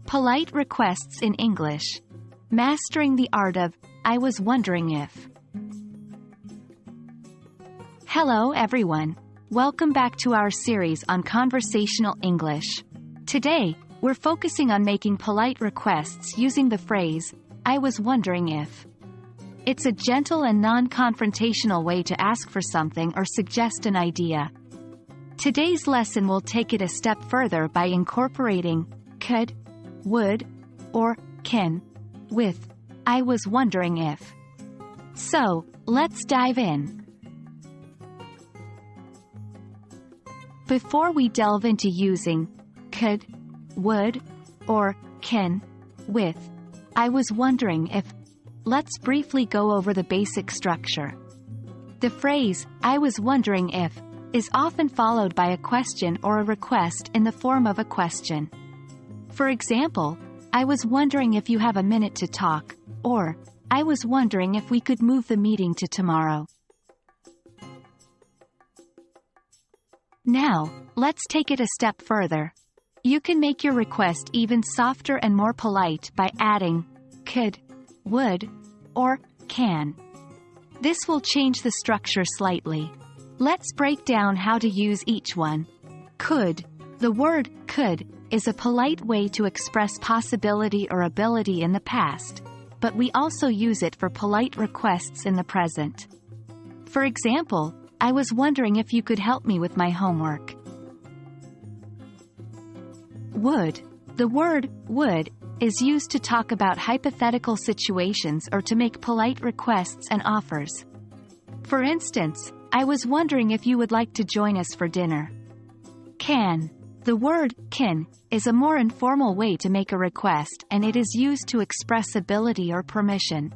Polite requests in English. Mastering the art of, I was wondering if. Hello everyone. Welcome back to our series on conversational English. Today, we're focusing on making polite requests using the phrase, I was wondering if. It's a gentle and non-confrontational way to ask for something or suggest an idea. Today's lesson will take it a step further by incorporating could, would, or can with I was wondering if. So, let's dive in. Before we delve into using could, would, or can with I was wondering if, let's briefly go over the basic structure. The phrase, I was wondering if, is often followed by a question or a request in the form of a question. For example, I was wondering if you have a minute to talk, or, I was wondering if we could move the meeting to tomorrow. Now, let's take it a step further. You can make your request even softer and more polite by adding could, would, or can. This will change the structure slightly. Let's break down how to use each one. Could. The word could is a polite way to express possibility or ability in the past, but we also use it for polite requests in the present. For example, I was wondering if you could help me with my homework. Would. The word would is used to talk about hypothetical situations or to make polite requests and offers. For instance, I was wondering if you would like to join us for dinner. Can. The word can is a more informal way to make a request, and it is used to express ability or permission.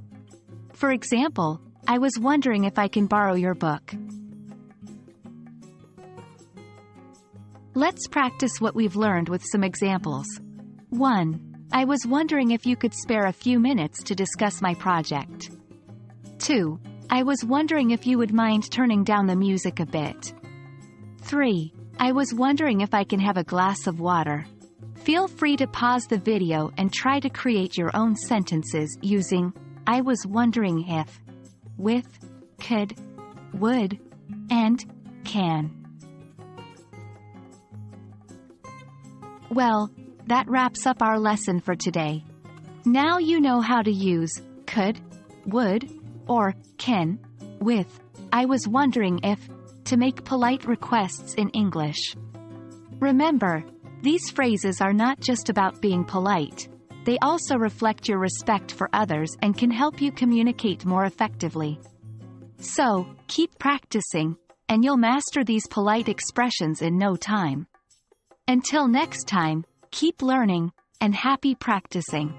For example, I was wondering if I can borrow your book. Let's practice what we've learned with some examples. 1. I was wondering if you could spare a few minutes to discuss my project. 2. I was wondering if you would mind turning down the music a bit. 3. I was wondering if I can have a glass of water. Feel free to pause the video and try to create your own sentences using I was wondering if, with, could, would, and can. Well, that wraps up our lesson for today. Now you know how to use could, would, or can with I was wondering if to make polite requests in English. Remember, these phrases are not just about being polite. They also reflect your respect for others and can help you communicate more effectively. So, keep practicing, and you'll master these polite expressions in no time. Until next time, keep learning, and happy practicing.